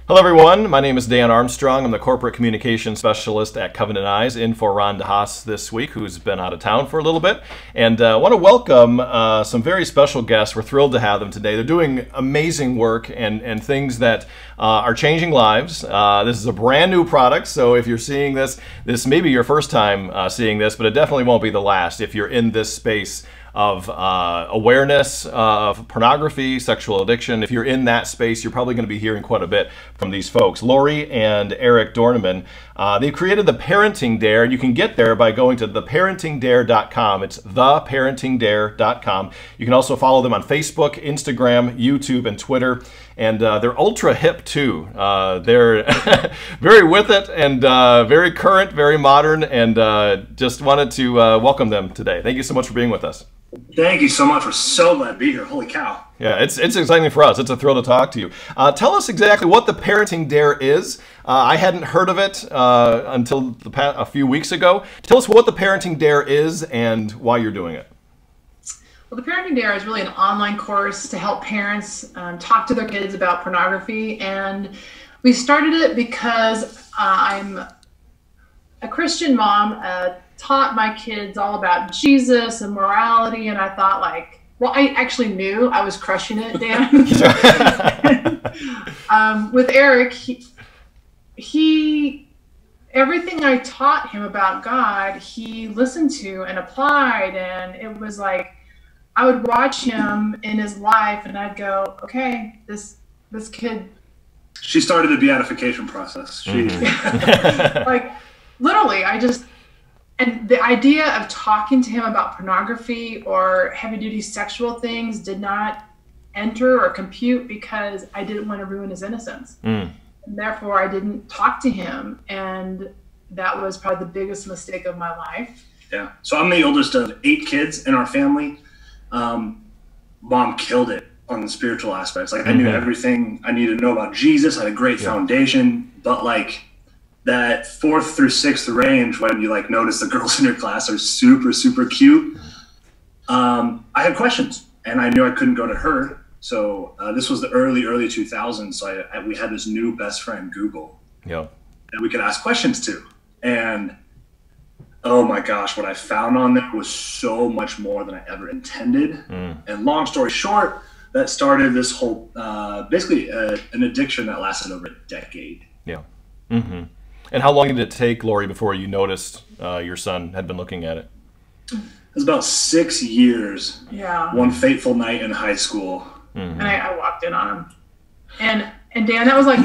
Hello everyone, my name is Dan Armstrong. I'm the Corporate Communications Specialist at Covenant Eyes, in for Ron DeHaas this week, who's been out of town for a little bit. And I want to welcome some very special guests. We're thrilled to have them today. They're doing amazing work and things that are changing lives. This is a brand new product, so if you're seeing this may be your first time seeing this, but it definitely won't be the last if you're in this space of awareness of pornography, sexual addiction. If you're in that space, you're probably going to be hearing quite a bit from these folks. Lori and Eric Doerneman, they've created the Parenting Dare, and you can get there by going to theparentingdare.com. It's theparentingdare.com. You can also follow them on Facebook, Instagram, YouTube, and Twitter. And they're ultra hip too. They're very with it and very current, very modern, and just wanted to welcome them today. Thank you so much for being with us. Thank you so much. We're so glad to be here. Holy cow. Yeah, it's exciting for us. It's a thrill to talk to you. Tell us exactly what the Parenting Dare is. I hadn't heard of it until a few weeks ago. Tell us what the Parenting Dare is and why you're doing it. Well, the Parenting Dare is really an online course to help parents talk to their kids about pornography. And we started it because I'm a Christian mom, taught my kids all about Jesus and morality. And I thought, like, well, I actually knew I was crushing it, Dan. With Eric, he everything I taught him about God, he listened to and applied. And it was like, I would watch him in his life and I'd go, okay, this kid. She started the beatification process. Like, literally, and the idea of talking to him about pornography or heavy-duty sexual things did not enter or compute because I didn't want to ruin his innocence. And therefore, I didn't talk to him. And that was probably the biggest mistake of my life. Yeah. So I'm the oldest of 8 kids in our family. Mom killed it on the spiritual aspects. Like, I knew everything I needed to know about Jesus. I had a great foundation, but like that 4th through 6th range, when you like notice the girls in your class are super, super cute, I had questions and I knew I couldn't go to her. So this was the early 2000s. So we had this new best friend, Google, that we could ask questions to. And oh my gosh, what I found on there was so much more than I ever intended. And long story short, that started this whole, basically an addiction that lasted over a decade. Yeah. And how long did it take, Lori, before you noticed your son had been looking at it? It was about 6 years. Yeah. One fateful night in high school. And I walked in on him. And Dan, that was like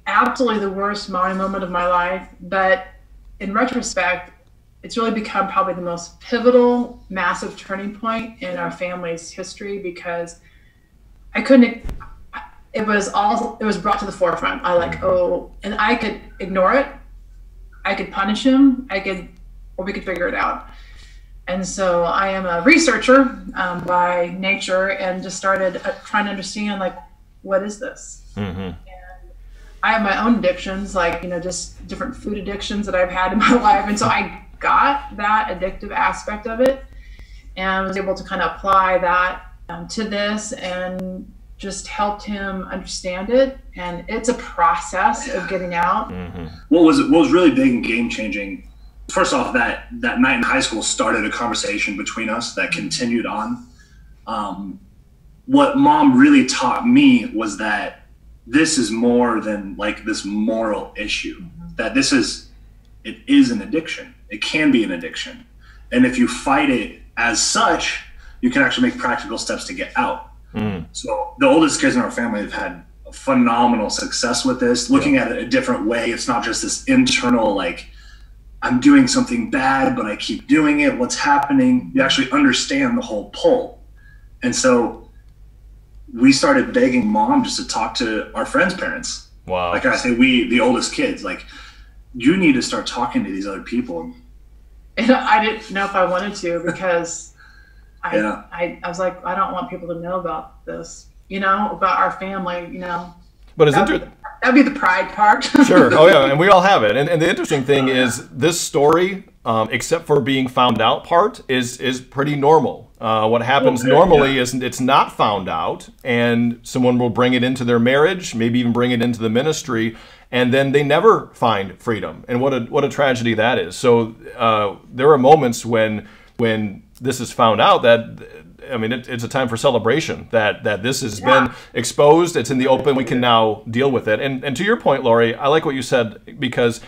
absolutely the worst moment of my life. But in retrospect, it's really become probably the most pivotal, massive turning point in our family's history because it was brought to the forefront. And I could ignore it. I could punish him. Or we could figure it out. And so I am a researcher by nature and just started trying to understand, like, what is this? And I have my own addictions, like, just different food addictions that I've had in my life. And so I got that addictive aspect of it and was able to kind of apply that to this and just helped him understand it. And it's a process of getting out. What was really big and game changing, first off, that night in high school started a conversation between us that continued on. What Mom really taught me was that this is more than like this moral issue, that it is an addiction. It can be an addiction. And if you fight it as such, you can actually make practical steps to get out. So the oldest kids in our family have had phenomenal success with this, looking at it a different way. It's not just this internal, like, I'm doing something bad, but I keep doing it. What's happening? You actually understand the whole pull. And so we started begging Mom just to talk to our friends' parents. Wow. Like I say, the oldest kids, like, you need to start talking to these other people. And I didn't know if I wanted to because I was like, I don't want people to know about this, about our family, But that'd be the pride part. Sure. Oh yeah, and we all have it. And the interesting thing is this story except for being found out part, is pretty normal. What happens normally is it's not found out, and someone will bring it into their marriage, maybe even bring it into the ministry, and then they never find freedom. And what a tragedy that is. So there are moments when this is found out that, I mean, it's a time for celebration that this has been exposed. It's in the open. We can now deal with it. And to your point, Lori, I like what you said, because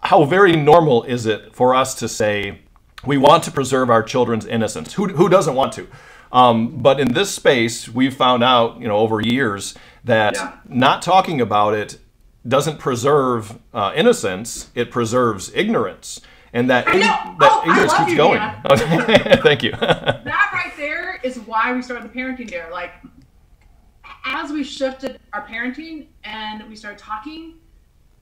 how very normal is it for us to say we want to preserve our children's innocence? Who doesn't want to? But in this space, we've found out, over years that not talking about it doesn't preserve innocence. It preserves ignorance. And that ignorance keeps going. Thank you. That right there is why we started the parenting there. Like, as we shifted our parenting and we started talking,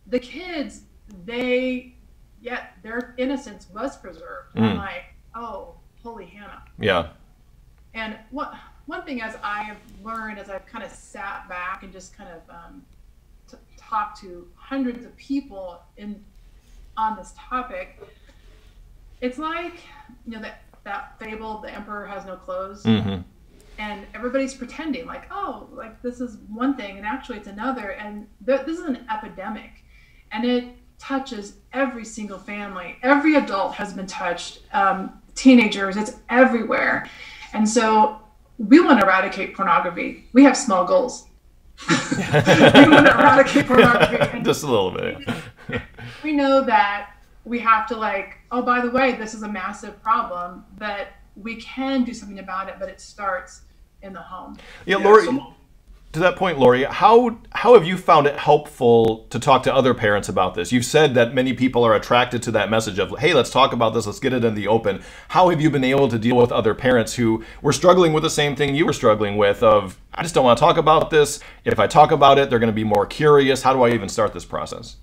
the kids, their innocence was preserved. I'm like, oh, holy Hannah. Yeah. And one thing, as I have learned, as I've kind of sat back and just kind of talked to hundreds of people on this topic, it's like, that fable, the emperor has no clothes. Mm-hmm. And everybody's pretending like, oh, like this is one thing, and actually it's another. And this is an epidemic, and it touches every single family. Every adult has been touched. Teenagers, it's everywhere. And so we want to eradicate pornography. We have small goals. We want to eradicate pornography. And just a little bit. We know that we have to, oh, by the way, this is a massive problem, but we can do something about it, but it starts in the home. Yeah, Lori, to that point, Lori, how have you found it helpful to talk to other parents about this? You've said that many people are attracted to that message of, hey, let's talk about this, let's get it in the open. How have you been able to deal with other parents who were struggling with the same thing you were struggling with of, I just don't want to talk about this. If I talk about it, they're going to be more curious. How do I even start this process?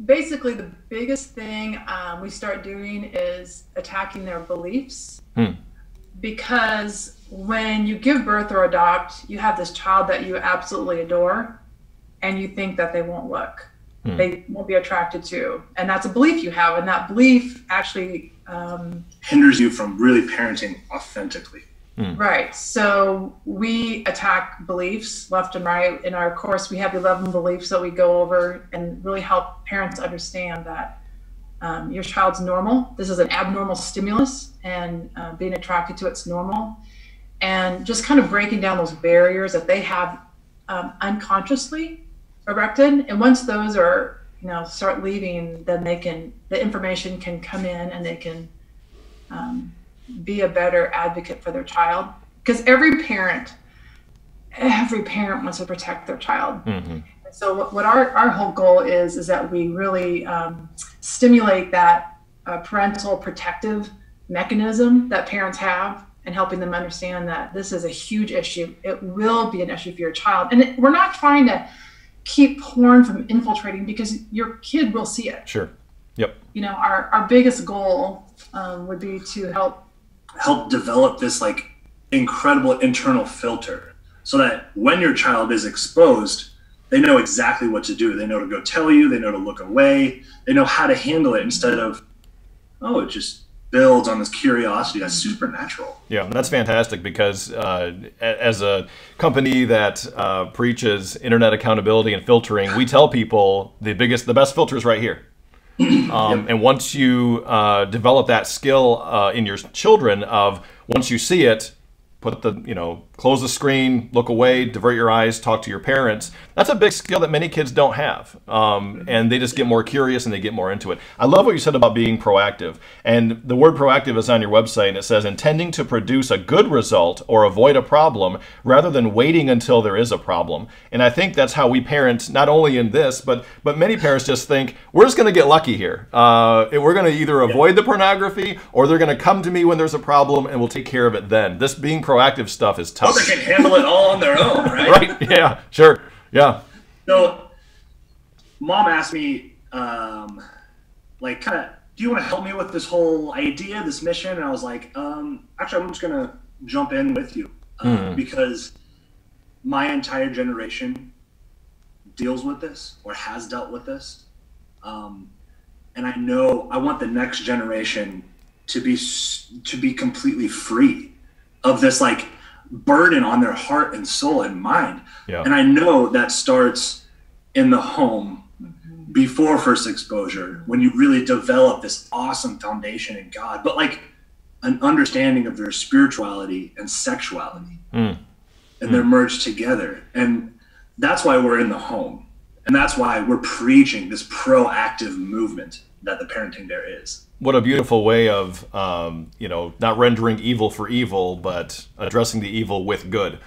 Basically, the biggest thing we start doing is attacking their beliefs. Because when you give birth or adopt, you have this child that you absolutely adore, and you think that they won't look. They won't be attracted to. And that's a belief you have, and that belief actually hinders you from really parenting authentically. Right. So we attack beliefs left and right. In our course, we have 11 beliefs that we go over and really help parents understand that your child's normal. This is an abnormal stimulus, and being attracted to it's normal. And just kind of breaking down those barriers that they have unconsciously erected. And once those are, start leaving, then the information can come in, and they can be a better advocate for their child. Because every parent wants to protect their child. So what our whole goal is that we really stimulate that parental protective mechanism that parents have, and helping them understand that this is a huge issue. It will be an issue for your child. And we're not trying to keep porn from infiltrating, because your kid will see it. Sure. Yep. Our biggest goal would be to help develop this incredible internal filter, so that when your child is exposed, they know exactly what to do. They know to go tell you, they know to look away, they know how to handle it, instead of, oh, it just builds on this curiosity that's supernatural. Yeah, that's fantastic, because as a company that preaches internet accountability and filtering, we tell people the best filter is right here. And once you develop that skill in your children of, once you see it, put close the screen, look away, divert your eyes, talk to your parents. That's a big skill that many kids don't have. And they just get more curious and they get more into it. I love what you said about being proactive. And the word proactive is on your website, and it says intending to produce a good result or avoid a problem rather than waiting until there is a problem. And I think that's how we parent, not only in this, but many parents just think, we're just going to get lucky here. We're going to either avoid the pornography, or they're going to come to me when there's a problem and we'll take care of it then. This being proactive stuff is tough. Well, they can handle it all on their own, right? Right, yeah, sure, yeah. So, Mom asked me, do you want to help me with this whole idea, this mission? And I was like, actually, I'm just going to jump in with you, because my entire generation deals with this, or has dealt with this. And I know I want the next generation to be completely free of this like burden on their heart and soul and mind. Yeah. And I know that starts in the home before first exposure, when you really develop this awesome foundation in God, but like an understanding of their spirituality and sexuality, and they're merged together. And that's why we're in the home. And that's why we're preaching this proactive movement that the Parenting Dare is. What a beautiful way of, you know, not rendering evil for evil, but addressing the evil with good.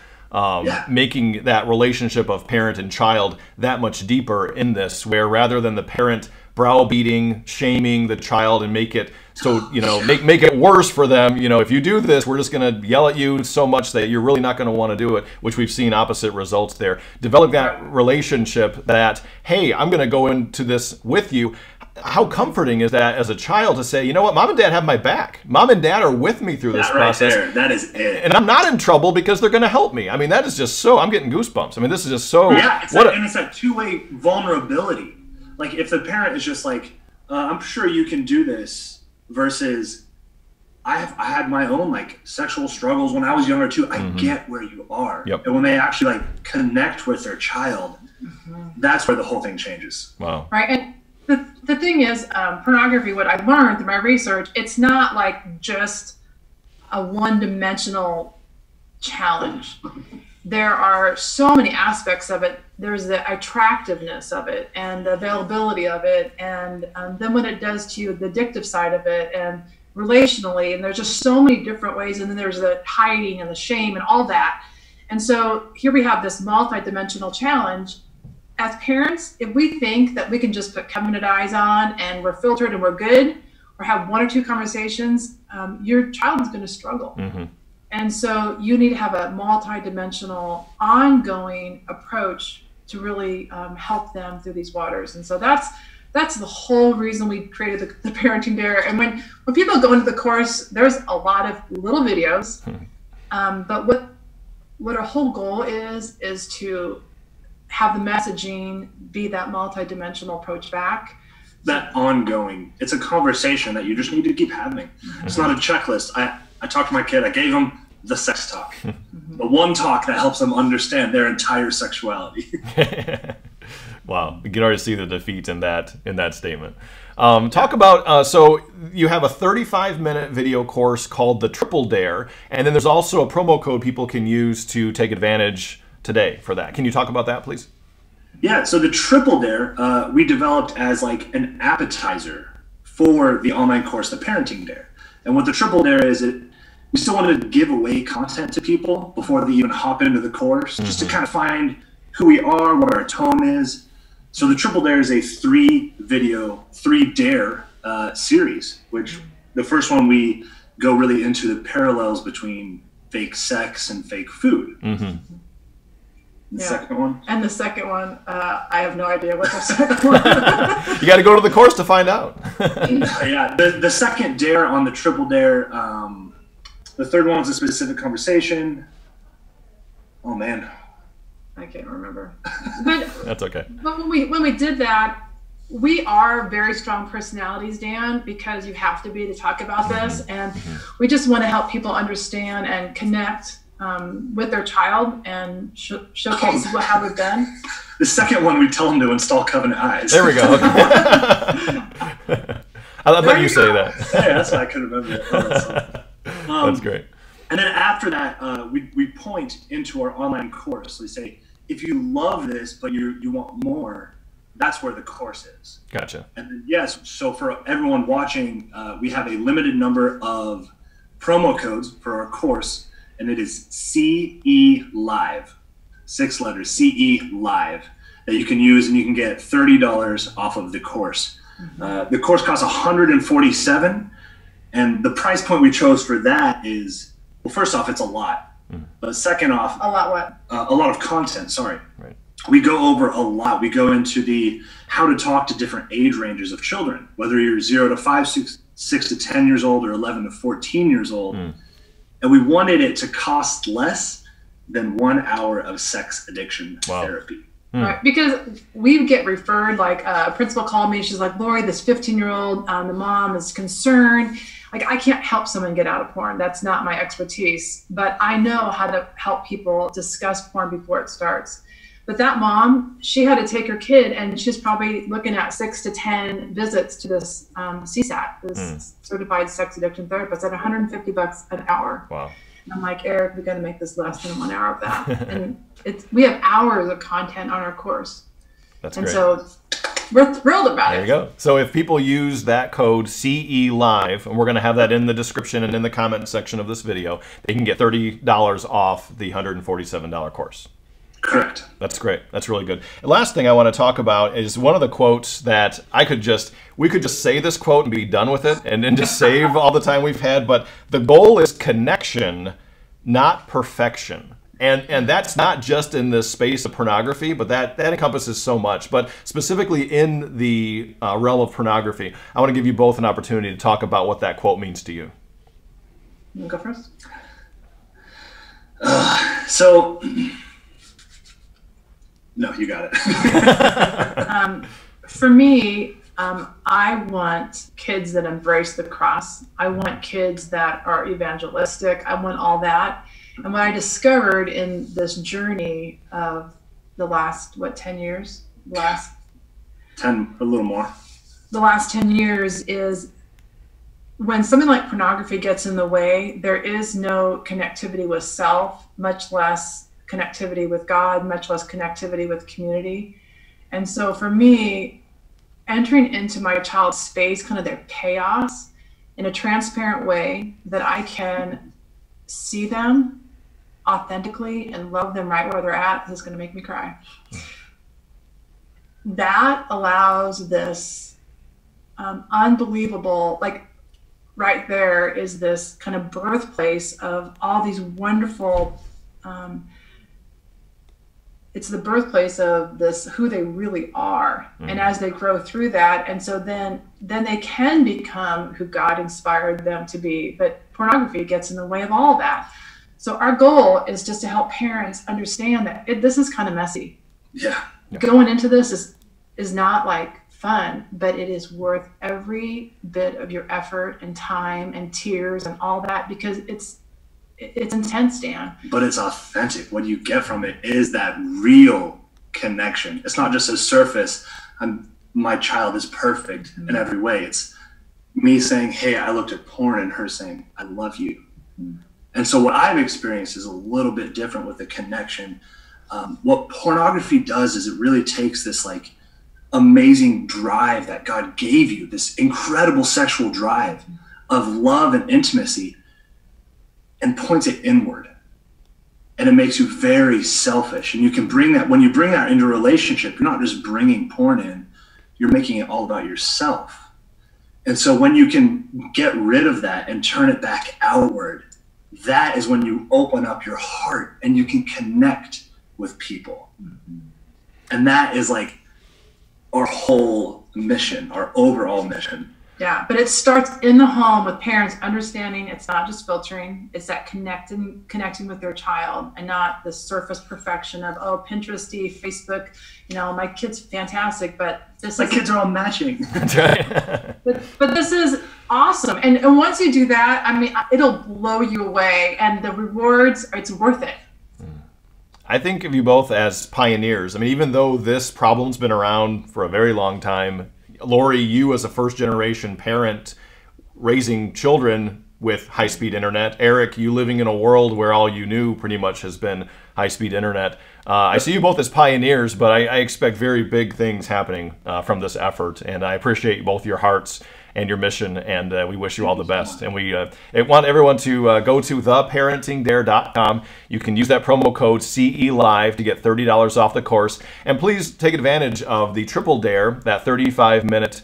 Making that relationship of parent and child that much deeper in this, where rather than the parent browbeating, shaming the child and make it so, you know, make it worse for them, you know, if you do this, we're just going to yell at you so much that you're really not going to want to do it, which we've seen opposite results there. Develop that relationship that, hey, I'm going to go into this with you. How comforting is that as a child to say, you know what, mom and dad have my back. Mom and dad are with me through this process. There, that is it. And I'm not in trouble because they're going to help me. I mean, that is just so, I'm getting goosebumps. I mean, this is just so. Yeah, and it's that two-way vulnerability. Like if the parent is just like, I'm sure you can do this, versus I had my own like sexual struggles when I was younger too. I get where you are. Yep. And when they actually like connect with their child, that's where the whole thing changes. Wow. Right. And the thing is, pornography, what I learned through my research, it's not like just a one-dimensional challenge. There are so many aspects of it. There's the attractiveness of it and the availability of it, and then what it does to you, the addictive side of it, and relationally, and there's just so many different ways. And then there's the hiding and the shame and all that. And so here we have this multi-dimensional challenge. As parents, if we think that we can just put covenant eyes on and we're filtered and we're good, or have one or two conversations, your child is going to struggle. And so you need to have a multi-dimensional, ongoing approach to really help them through these waters. And so that's the whole reason we created the Parenting Dare. And when people go into the course, there's a lot of little videos, but what our whole goal is to have the messaging be that multi-dimensional approach back. That ongoing, it's a conversation that you just need to keep having. It's not a checklist. I talked to my kid, I gave him the sex talk. The one talk that helps them understand their entire sexuality. Wow, you can already see the defeat in that statement. Talk about, so you have a 35-minute video course called the Triple Dare, and then there's also a promo code people can use to take advantage today for that. Can you talk about that, please? Yeah, so the Triple Dare we developed as like an appetizer for the online course, the Parenting Dare. And what the Triple Dare is, we still wanted to give away content to people before they even hop into the course, just to kind of find who we are, what our tone is. So the Triple Dare is a 3-dare series, which the first one we go really into the parallels between fake sex and fake food. The second one? And the second one, I have no idea what the second one You got to go to the course to find out. Yeah, the second dare on the Triple Dare, the third one was a specific conversation. Oh, man. I can't remember. But that's okay. But when we did that, we are very strong personalities, Dan, because you have to be to talk about this. And we just want to help people understand and connect with their child and showcase how we've done. The second one, we tell them to install covenant eyes. There we go. I love that you say that. Yeah, that's why I couldn't remember it. That's great. And then after that, we point into our online course. We say, if you love this, but you want more, that's where the course is. Gotcha. And then, yes, so for everyone watching, we have a limited number of promo codes for our course, and it is CE Live, 6 letters, CE Live, that you can use, and you can get $30 off of the course. The course costs $147, and the price point we chose for that is, well, first off, it's a lot. But second off, a lot what? A lot of content. Sorry. Right. We go over a lot. We go into the how to talk to different age ranges of children, whether you're 0 to 5, 6 to 10 years old, or 11 to 14 years old. And we wanted it to cost less than 1 hour of sex addiction therapy. Right? Because we get referred, like a principal called me, she's like, Lori, this 15-year-old, the mom is concerned. Like, I can't help someone get out of porn. That's not my expertise, but I know how to help people discuss porn before it starts. But that mom, she had to take her kid, and she's probably looking at 6 to 10 visits to this CSAT, this certified sex addiction therapist, at $150 an hour. Wow. And I'm like, Eric, we got to make this less than 1 hour of that. And we have hours of content on our course. That's and great. So we're thrilled about it. There you go. So if people use that code CE Live, and we're going to have that in the description and in the comment section of this video, they can get $30 off the $147 course. Correct. That's great. That's really good. The last thing I want to talk about is one of the quotes that we could just say this quote and be done with it and then just save all the time we've had. But the goal is connection, not perfection. And that's not just in the space of pornography, but that encompasses so much. But specifically in the realm of pornography, I want to give you both an opportunity to talk about what that quote means to you. You want to go first? No, you got it. For me, I want kids that embrace the cross. I want kids that are evangelistic. I want all that. And what I discovered in this journey of the last, 10 years? 10, a little more. The last 10 years is when something like pornography gets in the way, there is no connectivity with self, much less connectivity with God, much less connectivity with community. And so for me, entering into my child's space, kind of their chaos, in a transparent way that I can see them authentically and love them right where they're at, is going to make me cry. That allows this unbelievable, like right there is this kind of birthplace of all these wonderful it's the birthplace of this, who they really are. And as they grow through that, and so then they can become who God inspired them to be. But pornography gets in the way of all that. So our goal is just to help parents understand that this is kind of messy. Yeah. Going into this is not like fun, but it is worth every bit of your effort and time and tears and all that, because it's intense, Dan. But it's authentic. What you get from it is that real connection. It's not just a surface, my child is perfect in every way. It's me saying, hey, I looked at porn, and her saying, I love you. And so what I've experienced is a little bit different with the connection. What pornography does is it really takes this like amazing drive that God gave you, this incredible sexual drive of love and intimacy, and points it inward. And it makes you very selfish. And you can bring that, when you bring that into a relationship, you're not just bringing porn in, you're making it all about yourself. And so when you can get rid of that and turn it back outward, that is when you open up your heart and you can connect with people. And that is like our whole mission, our overall mission. Yeah, but it starts in the home with parents understanding it's not just filtering, it's that connecting with their child, and not the surface perfection of, oh, Pinteresty, Facebook, my kid's fantastic, but my kids are all matching. That's right. but this is awesome. And once you do that, I mean, it'll blow you away, and the rewards, it's worth it. I think of you both as pioneers. I mean, even though this problem's been around for a very long time, Lori, you as a first-generation parent raising children with high-speed internet. Eric, you living in a world where all you knew pretty much has been high-speed internet. I see you both as pioneers, but I expect very big things happening from this effort, and I appreciate both your hearts and your mission, and we wish you all the best. And we want everyone to go to theparentingdare.com. You can use that promo code CE Live to get $30 off the course. And please take advantage of the Triple Dare, that 35-minute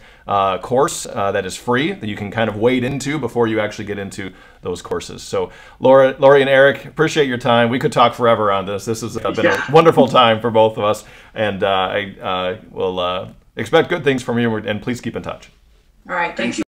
course that is free, that you can kind of wade into before you actually get into those courses. So Lori and Eric, appreciate your time. We could talk forever on this. This has been a wonderful time for both of us, and I will expect good things from you, and please keep in touch. All right. Thank you.